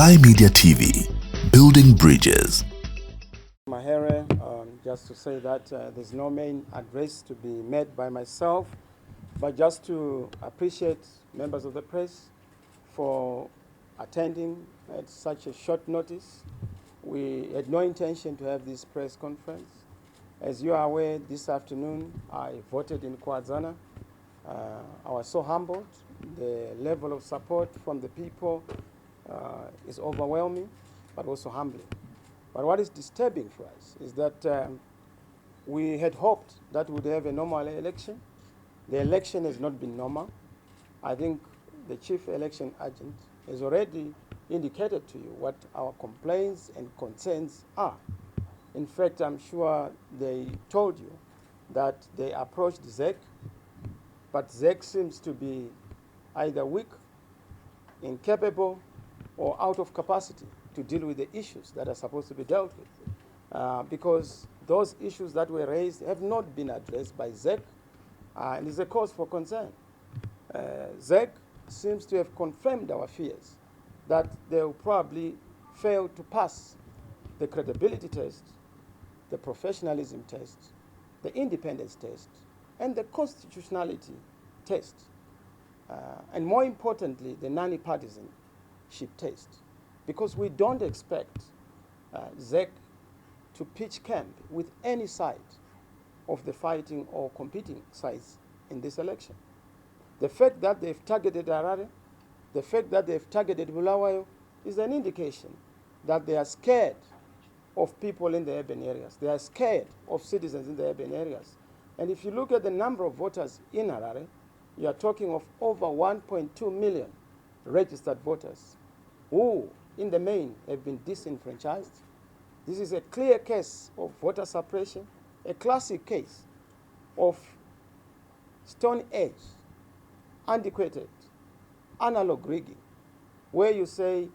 SlyMedia TV, building bridges. Mahere, just to say that there's no main address to be made by myself, but just to appreciate members of the press for attending at such a short notice. We had no intention to have this press conference. As you are aware, this afternoon I voted in Kwazana. I was so humbled. The level of support from the people is overwhelming, but also humbling. But what is disturbing for us is that we had hoped that we would have a normal election. The election has not been normal. I think the chief election agent has already indicated to you what our complaints and concerns are. In fact, I'm sure they told you that they approached ZEC, but ZEC seems to be either weak, incapable, or out of capacity to deal with the issues that are supposed to be dealt with. Because those issues that were raised have not been addressed by ZEC, and is a cause for concern. ZEC seems to have confirmed our fears that they will probably fail to pass the credibility test, the professionalism test, the independence test, and the constitutionality test, and more importantly, the non-partisanship test, because we don't expect ZEC to pitch camp with any side of the fighting or competing sides in this election. The fact that they've targeted Harare, the fact that they've targeted Bulawayo is an indication that they are scared of people in the urban areas. They are scared of citizens in the urban areas. And if you look at the number of voters in Harare, you are talking of over 1.2 million registered voters who, in the main, have been disenfranchised. This is a clear case of voter suppression, a classic case of Stone Age, antiquated, analog rigging, where you say,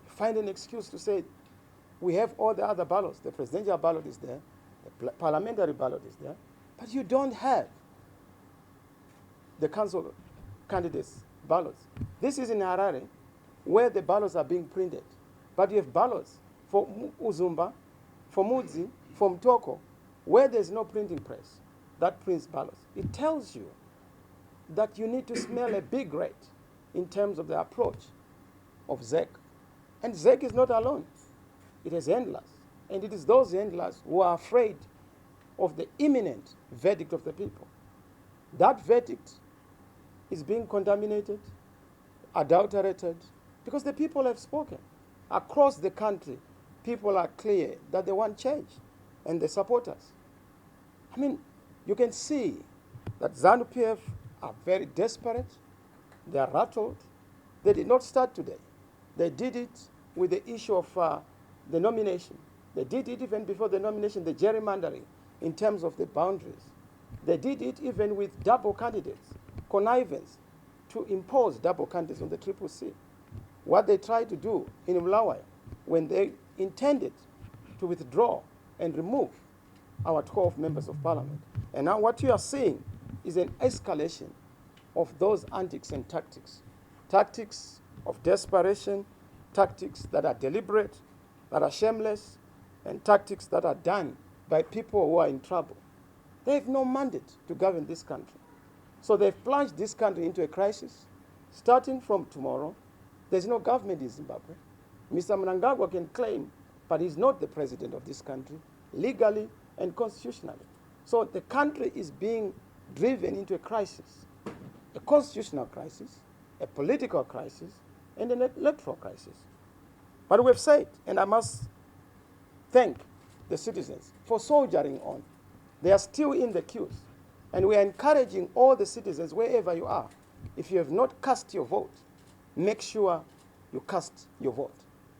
find an excuse to say, we have all the other ballots. The presidential ballot is there, the parliamentary ballot is there, but you don't have the council candidates' ballots. This is in Harare, where the ballots are being printed. But you have ballots for Uzumba, for Mudzi, for Mtoko, where there's no printing press that prints ballots. It tells you that you need to smell a big rat in terms of the approach of ZEC. And ZEC is not alone. It has handlers. And it is those handlers who are afraid of the imminent verdict of the people. That verdict is being contaminated, adulterated, because the people have spoken. Across the country, people are clear that they want change, and they support us. I mean, you can see that ZANU PF are very desperate. They are rattled. They did not start today. They did it with the issue of the nomination. They did it even before the nomination, the gerrymandering in terms of the boundaries. They did it even with double candidates, connivance to impose double candidates on the Triple C. What they tried to do in Bulawayo when they intended to withdraw and remove our 12 members of parliament. And now what you are seeing is an escalation of those antics and tactics. Tactics of desperation, tactics that are deliberate, that are shameless, and tactics that are done by people who are in trouble. They have no mandate to govern this country. So they've plunged this country into a crisis. Starting from tomorrow, there's no government in Zimbabwe. Mr. Mnangagwa can claim, but he's not the president of this country, legally and constitutionally. So the country is being driven into a crisis, a constitutional crisis, a political crisis, and an electoral crisis. But we've said, and I must thank the citizens for soldiering on. They are still in the queues. And we are encouraging all the citizens, wherever you are, if you have not cast your vote, make sure you cast your vote.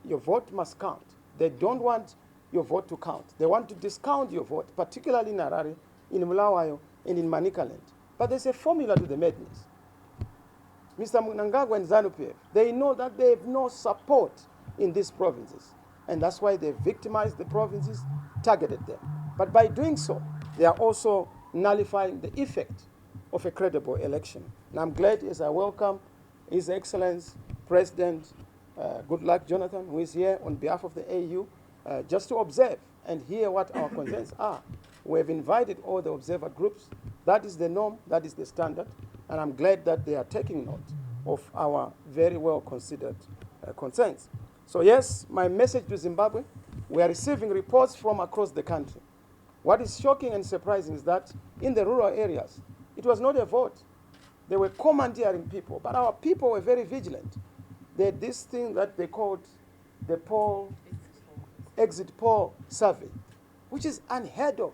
Your vote must count. They don't want your vote to count. They want to discount your vote, particularly in Harare, in Bulawayo, and in Manicaland. But there's a formula to the madness. Mr. Mnangagwa and ZANU PF, they know that they have no support in these provinces. And that's why they victimized the provinces, targeted them. But by doing so, they are also nullifying the effect of a credible election. And I'm glad as I welcome His Excellency President good luck, Jonathan, who is here on behalf of the AU, just to observe and hear what our concerns are. We have invited all the observer groups. That is the norm, that is the standard, and I'm glad that they are taking note of our very well considered concerns. So yes, my message to Zimbabwe, we are receiving reports from across the country. What is shocking and surprising is that in the rural areas, it was not a vote. They were commandeering people, but our people were very vigilant. They had this thing that they called the exit poll survey, which is unheard of.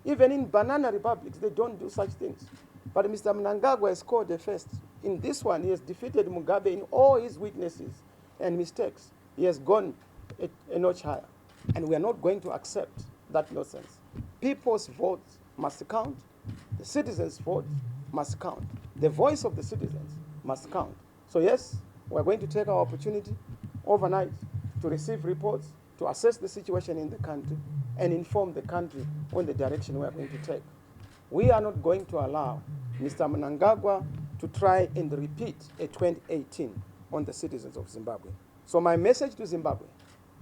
Even in banana republics, they don't do such things. But Mr. Mnangagwa has scored the first. In this one, he has defeated Mugabe in all his weaknesses and mistakes. He has gone a notch higher. And we are not going to accept that nonsense. People's votes must count. The citizens' votes must count. The voice of the citizens must count. So yes, we're going to take our opportunity overnight to receive reports, to assess the situation in the country, and inform the country on the direction we are going to take. We are not going to allow Mr. Mnangagwa to try and repeat a 2018 on the citizens of Zimbabwe. So my message to Zimbabwe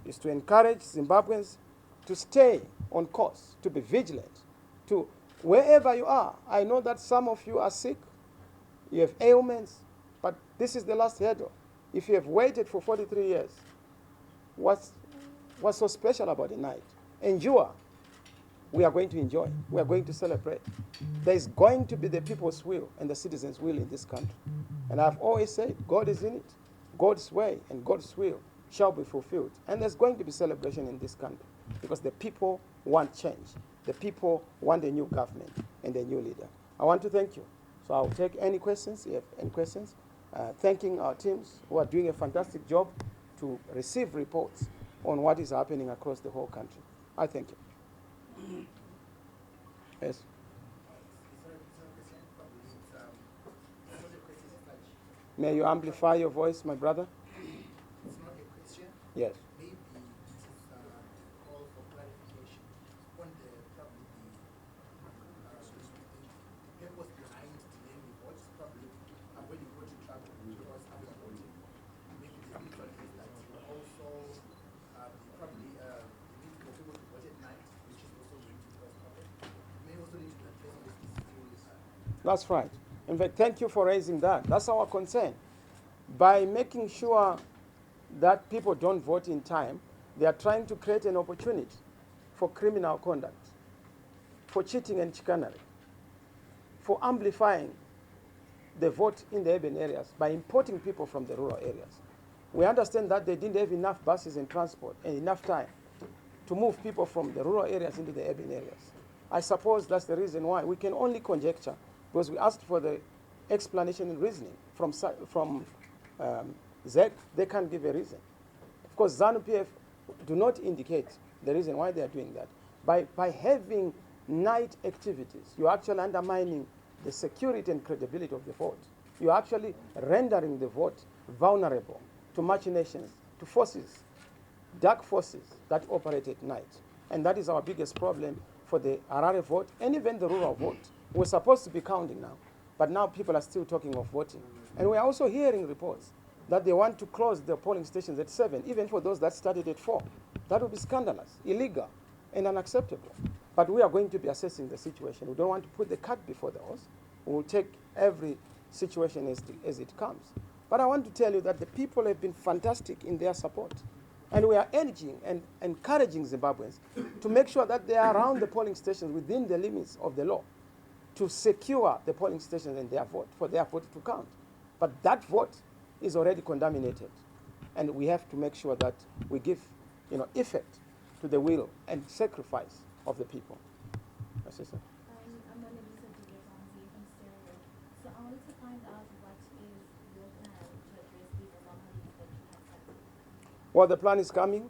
is to encourage Zimbabweans to stay on course, to be vigilant, to wherever you are. I know that some of you are sick, you have ailments, but this is the last hurdle. If you have waited for 43 years, what's so special about the night? Endure. We are going to enjoy. We are going to celebrate. There is going to be the people's will and the citizens' will in this country. And I've always said, God is in it. God's way and God's will shall be fulfilled. And there's going to be celebration in this country because the people want change. The people want a new government and a new leader. I want to thank you. So I'll take any questions, if you have any questions. Thanking our teams who are doing a fantastic job to receive reports on what is happening across the whole country. I thank you. Yes. May you amplify your voice, my brother? It's not a question. Yes. Maybe this is a call for clarification on the probably the purpose behind delaying the votes. Probably when you go to travel because after voting, maybe the mutual case that you also probably you need for people to vote at night, which is also going to cause problem. May also need to address this issue. That's right. In fact, thank you for raising that. That's our concern. By making sure that people don't vote in time, they are trying to create an opportunity for criminal conduct, for cheating and chicanery, for amplifying the vote in the urban areas by importing people from the rural areas. We understand that they didn't have enough buses and transport and enough time to move people from the rural areas into the urban areas. I suppose that's the reason why. We can only conjecture because we asked for the explanation and reasoning from ZEC. They can't give a reason. Of course, ZANU PF do not indicate the reason why they are doing that. By having night activities, you're actually undermining the security and credibility of the vote. You're actually rendering the vote vulnerable to machinations, to forces, dark forces that operate at night. And that is our biggest problem for the Harare vote and even the rural vote. We're supposed to be counting now, but now people are still talking of voting. And we are also hearing reports that they want to close the polling stations at 7, even for those that started at 4. That would be scandalous, illegal, and unacceptable. But we are going to be assessing the situation. We don't want to put the cart before the horse. We will take every situation as it comes. But I want to tell you that the people have been fantastic in their support. And we are urging and encouraging Zimbabweans to make sure that they are around the polling stations within the limits of the law, to secure the polling stations and their vote, for their vote to count. But that vote is already contaminated. And we have to make sure that we give effect to the will and sacrifice of the people. Yes, sir. I'm going to be from Stereo. So I wanted to find out what is your plan to address these anomalies that you have cited. Well, the plan is coming.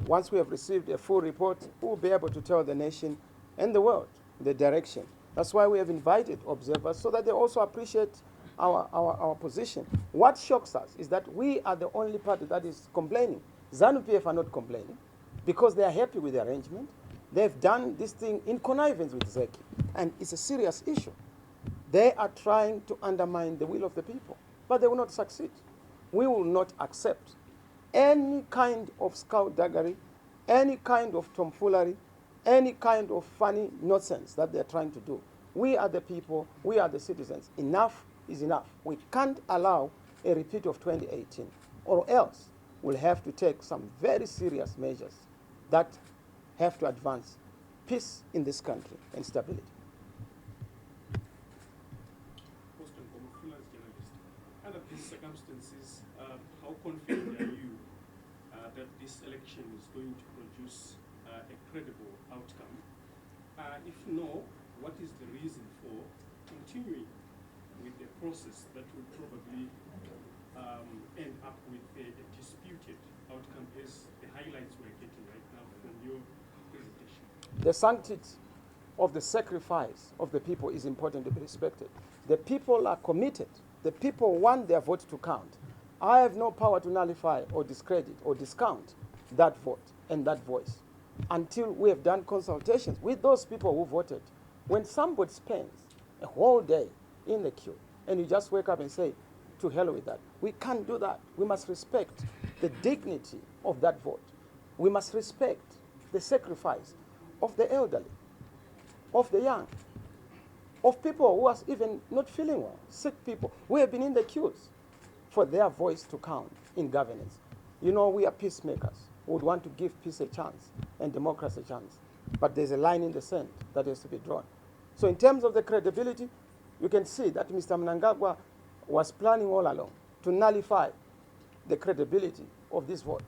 Once we have received a full report, we will be able to tell the nation and the world the direction. That's why we have invited observers, so that they also appreciate our position. What shocks us is that we are the only party that is complaining. ZANU PF are not complaining because they are happy with the arrangement. They've done this thing in connivance with ZEC, and it's a serious issue. They are trying to undermine the will of the people, but they will not succeed. We will not accept any kind of skullduggery, any kind of tomfoolery, any kind of funny nonsense that they're trying to do. We are the people, we are the citizens. Enough is enough. We can't allow a repeat of 2018, or else we'll have to take some very serious measures that have to advance peace in this country and stability. Under these circumstances, how confident are you that this election is going to produce a credible outcome? If no, what is the reason for continuing with a process that will probably end up with a disputed outcome, as the highlights we're getting right now from your presentation? The sanctity of the sacrifice of the people is important to be respected. The people are committed. The people want their vote to count. I have no power to nullify or discredit or discount that vote and that voice until we have done consultations with those people who voted. When somebody spends a whole day in the queue and you just wake up and say, to hell with that, we can't do that. We must respect the dignity of that vote. We must respect the sacrifice of the elderly, of the young, of people who are even not feeling well, sick people. We have been in the queues for their voice to count in governance. You know, we are peacemakers. We would want to give peace a chance and democracy a chance. But there's a line in the sand that has to be drawn. So in terms of the credibility, you can see that Mr. Mnangagwa was planning all along to nullify the credibility of this vote.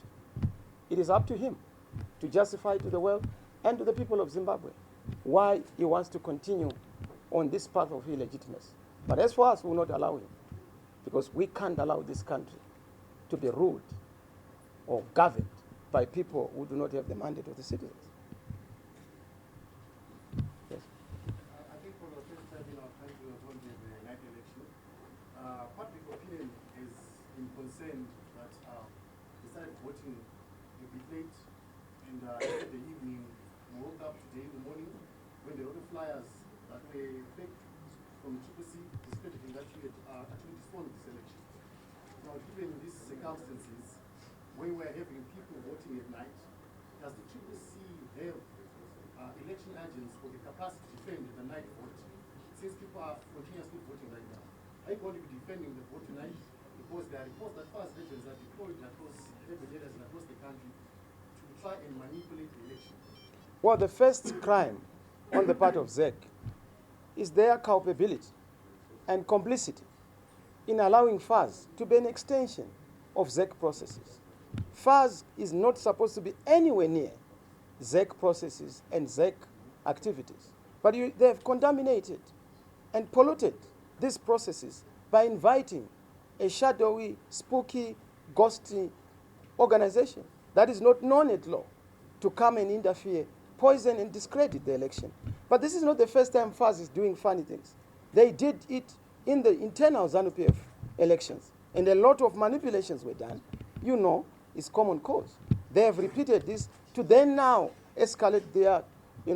It is up to him to justify to the world and to the people of Zimbabwe why he wants to continue on this path of illegitimacy. But as for us, we will not allow him, because we can't allow this country to be ruled or governed by people who do not have the mandate of the citizens. Yes. I think for the first time in our country, we are going to have a night election. Public opinion is concerned that they started voting a bit late, and in the evening, we woke up today in the morning when they wrote the flyers that were fake from ZEC, discrediting that we had actually disposed this election. Now, given these circumstances, when we are having people voting at night, does the ZEC have election agents for the capacity to defend the night vote, since people are continuously voting right now? Are you going to be defending the vote tonight? Because there are reports that fast agents are deployed across every areas and across the country to try and manipulate the election. Well, the first crime on the part of ZEC is their culpability and complicity in allowing FAS to be an extension of ZEC processes. FAS is not supposed to be anywhere near ZEC processes and ZEC activities. But they have contaminated and polluted these processes by inviting a shadowy, spooky, ghostly organization that is not known at law to come and interfere, poison and discredit the election. But this is not the first time FAS is doing funny things. They did it in the internal ZANU-PF elections, and a lot of manipulations were done. You know, it's common cause. They have repeated this to then now escalate their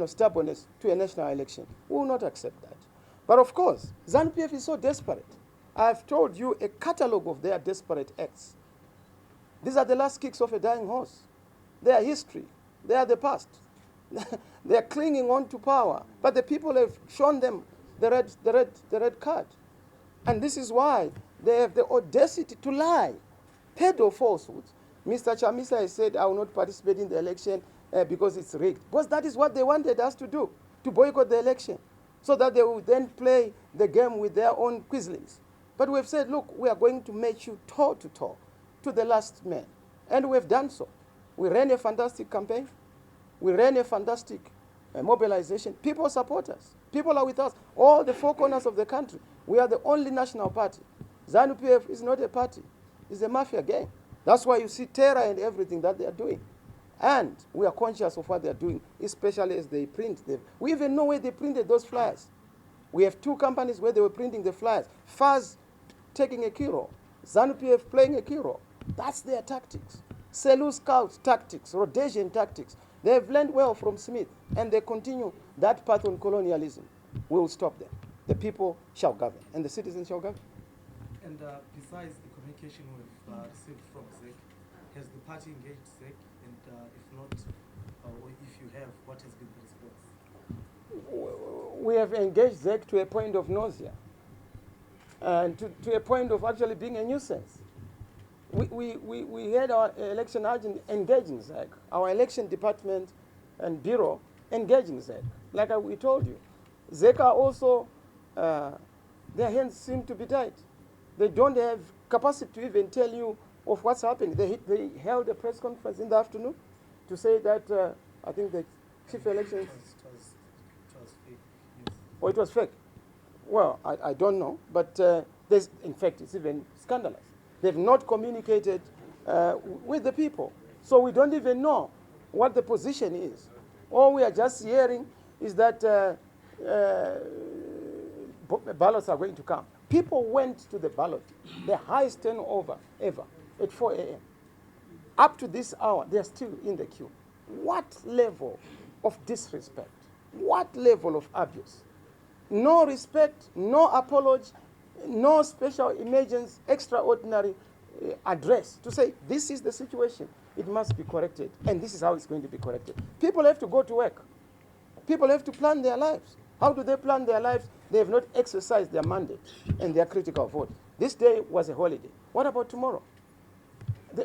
stubbornness to a national election. We will not accept that. But of course, ZANU-PF is so desperate. I've told you a catalogue of their desperate acts. These are the last kicks of a dying horse. They are history. They are the past. They are clinging on to power. But the people have shown them the red card. And this is why they have the audacity to lie, peddle falsehoods. Mr. Chamisa has said, I will not participate in the election because it's rigged. Because that is what they wanted us to do, to boycott the election, so that they will then play the game with their own quislings. But we've said, look, we are going to match you toe to toe to the last man. And we've done so. We ran a fantastic campaign. We ran a fantastic mobilization. People support us. People are with us. All the four corners of the country. We are the only national party. ZANU-PF is not a party. It's a mafia gang. That's why you see terror and everything that they are doing. And we are conscious of what they are doing, especially as they print them. We even know where they printed those flyers. We have two companies where they were printing the flyers. FAS taking a key role. ZANU-PF playing a key role. That's their tactics. Selous Scout tactics, Rhodesian tactics. They have learned well from Smith, and they continue that path on colonialism. We will stop them. The people shall govern, and the citizens shall govern. And besides the communication we've received from ZEC, Has the party engaged ZEC? And if not, or if you have, what has been the response? We have engaged ZEC to a point of nausea, and to a point of actually being a nuisance. We had our election agent engaging ZEC, our election department and bureau engaging ZEC. Like we told you, ZEC are also, their hands seem to be tied. They don't have capacity to even tell you of what's happening. They held a press conference in the afternoon to say that I think the chief elections. It was fake. Yes. Oh, it was fake. Well, I don't know, but there's, in fact, it's even scandalous. They've not communicated with the people, so we don't even know what the position is. All we are just hearing is that ballots are going to come. People went to the ballot, the highest turnover ever, at 4 a.m. Up to this hour, they are still in the queue. What level of disrespect? What level of abuse? No respect, no apology, no special emergency, extraordinary address to say this is the situation. It must be corrected, and this is how it's going to be corrected. People have to go to work. People have to plan their lives. How do they plan their lives? They have not exercised their mandate and their critical vote. This day was a holiday. What about tomorrow?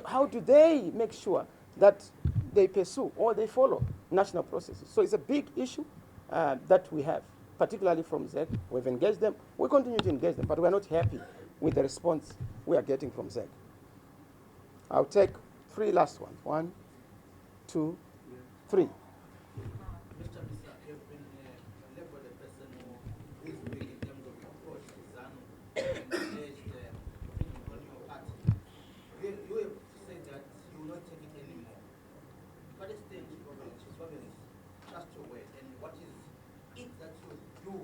How do they make sure that they pursue or they follow national processes? So it's a big issue that we have, particularly from ZEC. We've engaged them. We continue to engage them, but we're not happy with the response we are getting from ZEC. I'll take 3 last ones. 1, 2, 3. Mr. Chamisa, you have been labeled a person who is big in terms of your approach to ZANU and engaged on your party. You have said that you will not take it anymore. To what extent is trust your word, and what is it that you do,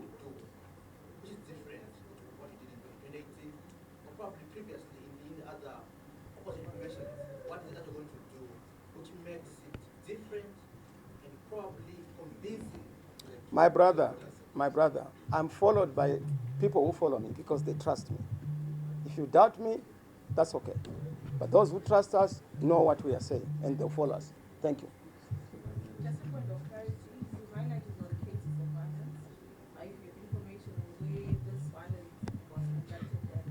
which is different from what you did in 2018, or probably previously in the other opposite professions? What is it that you're going to do which makes it different and probably convincing? My brother, I'm followed by people who follow me because they trust me. If you doubt me, that's okay. But those who trust us know what we are saying, and they'll follow us. Thank you. Just a point of clarity, Silvester is on cases of violence. If you have information where this violence was conducted at,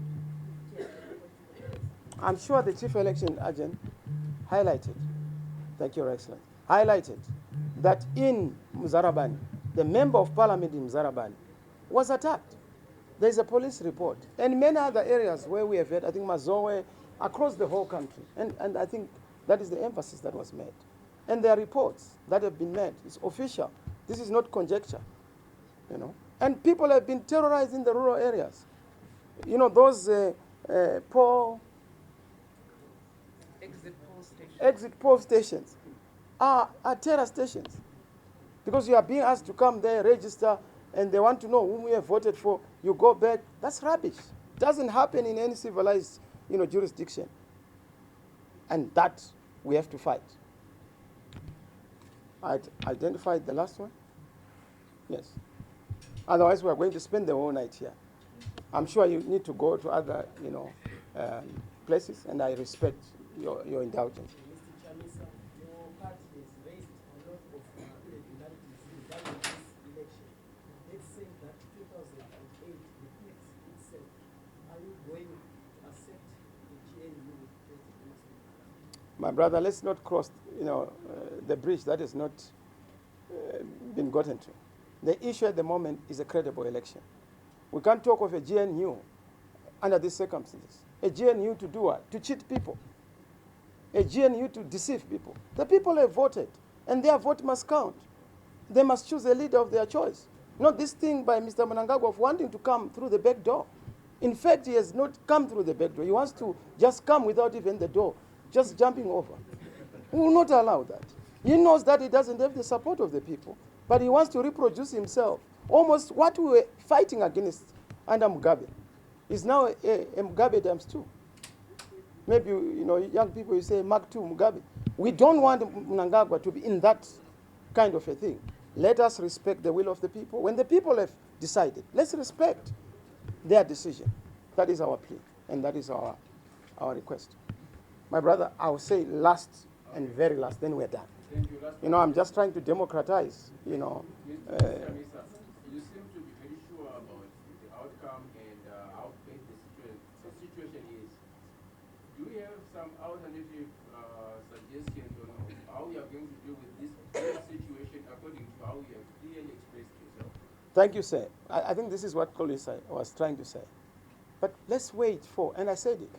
I'm sure the chief election agent highlighted, thank you, Your Excellency, highlighted that in Mzarabani, the member of parliament in Mzarabani was attacked. There's a police report. And many other areas where we have had, I think Mazowe, across the whole country. And I think that is the emphasis that was made. And there are reports that have been made. It's official. This is not conjecture, you know. And people have been terrorized in the rural areas. You know, those poor exit poll stations are terror stations. Because you are being asked to come there, register, and they want to know whom you have voted for. You go back. That's rubbish. It doesn't happen in any civilized, you know, jurisdiction. And that we have to fight. I identified the last one? Yes. Otherwise, we are going to spend the whole night here. I'm sure you need to go to other, you know, places, and I respect your indulgence. Mr. Chamisa, your party has raised a lot of irregularities regarding this election. Let's say that 2008 repeats itself. Are you going to accept the GNU with President? My brother, let's not cross, you know, the bridge that has not been gotten to. The issue at the moment is a credible election. We can't talk of a GNU under these circumstances. A GNU to do what? To cheat people. A GNU to deceive people. The people have voted, and their vote must count. They must choose a leader of their choice. Not this thing by Mr. Mnangagwa of wanting to come through the back door. In fact, he has not come through the back door. He wants to just come without even the door, just jumping over. We will not allow that. He knows that he doesn't have the support of the people, but he wants to reproduce himself. Almost what we were fighting against under Mugabe is now a Mugabe times 2. Maybe, you know, young people, you say Mark II Mugabe. We don't want Mnangagwa to be in that kind of a thing. Let us respect the will of the people. When the people have decided, let's respect their decision. That is our plea, and that is our request. My brother, I'll say last and very last, then we're done. You know, I'm just trying to democratize, you know. Mr. Chamisa, you seem to be very sure about the outcome and how bad the situation is. Do you have some alternative suggestions on how we are going to deal with this situation according to how you have clearly expressed yourself? Thank you, sir. I think this is what Kolisa was trying to say. But let's wait for, and I said it,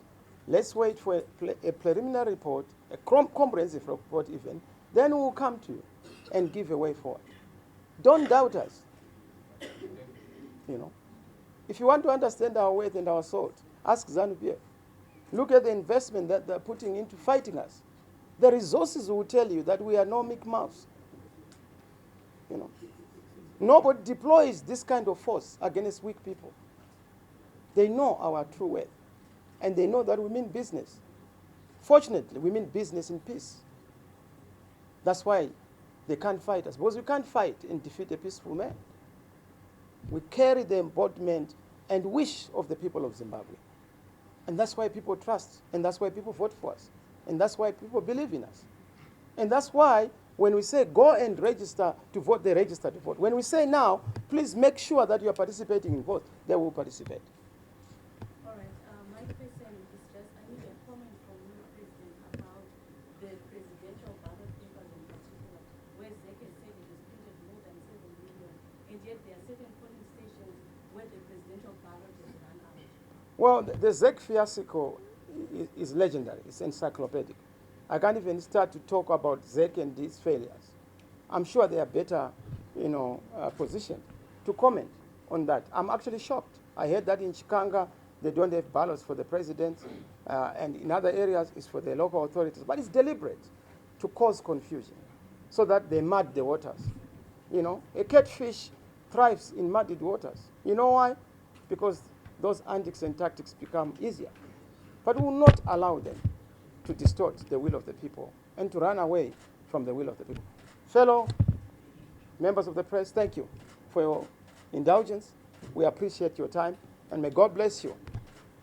let's wait for a preliminary report, a comprehensive report even, then we'll come to you and give a way forward. Don't doubt us. You know, if you want to understand our weight and our salt, ask ZANU PF. Look at the investment that they're putting into fighting us. The resources will tell you that we are no meek mouse. You know, nobody deploys this kind of force against weak people. They know our true worth, and they know that we mean business. Fortunately, we mean business in peace. That's why they can't fight us, because we can't fight and defeat a peaceful man. We carry the embodiment and wish of the people of Zimbabwe. And that's why people trust, and that's why people vote for us, and that's why people believe in us. And that's why when we say go and register to vote, they register to vote. When we say now, please make sure that you are participating in vote, they will participate. All right, my question is just, I need a comment from you, President, about the presidential ballot papers in particular, where ZEC has said it has printed more than 7 million, and yet there are certain polling stations where the presidential ballot has run out. Well, the ZEC fiasco is legendary. It's encyclopedic. I can't even start to talk about ZEC and these failures. I'm sure they are better, you know, positioned to comment on that. I'm actually shocked. I heard that in Chikanga, they don't have ballots for the president, and in other areas, it's for the local authorities. But it's deliberate to cause confusion so that they mud the waters. You know, a catfish thrives in muddied waters. You know why? Because those antics and tactics become easier. But we will not allow them to distort the will of the people and to run away from the will of the people. Fellow members of the press, thank you for your indulgence. We appreciate your time, and may God bless you.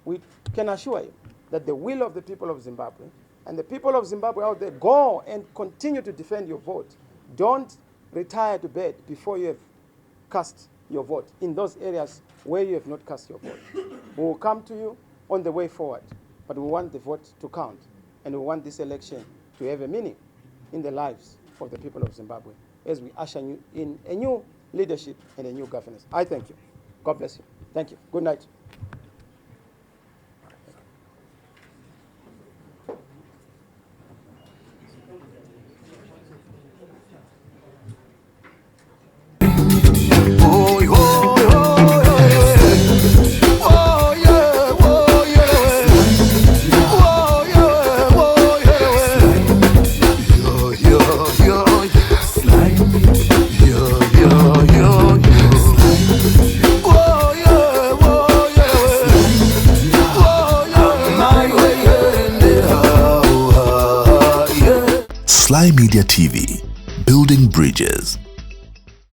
We can assure you that the will of the people of Zimbabwe and the people of Zimbabwe out there, go and continue to defend your vote. Don't retire to bed before you have cast your vote in those areas where you have not cast your vote. We will come to you on the way forward, but we want the vote to count, and we want this election to have a meaning in the lives of the people of Zimbabwe as we usher in a new leadership and a new governance. I thank you. God bless you. Thank you. Good night. Sly Media TV,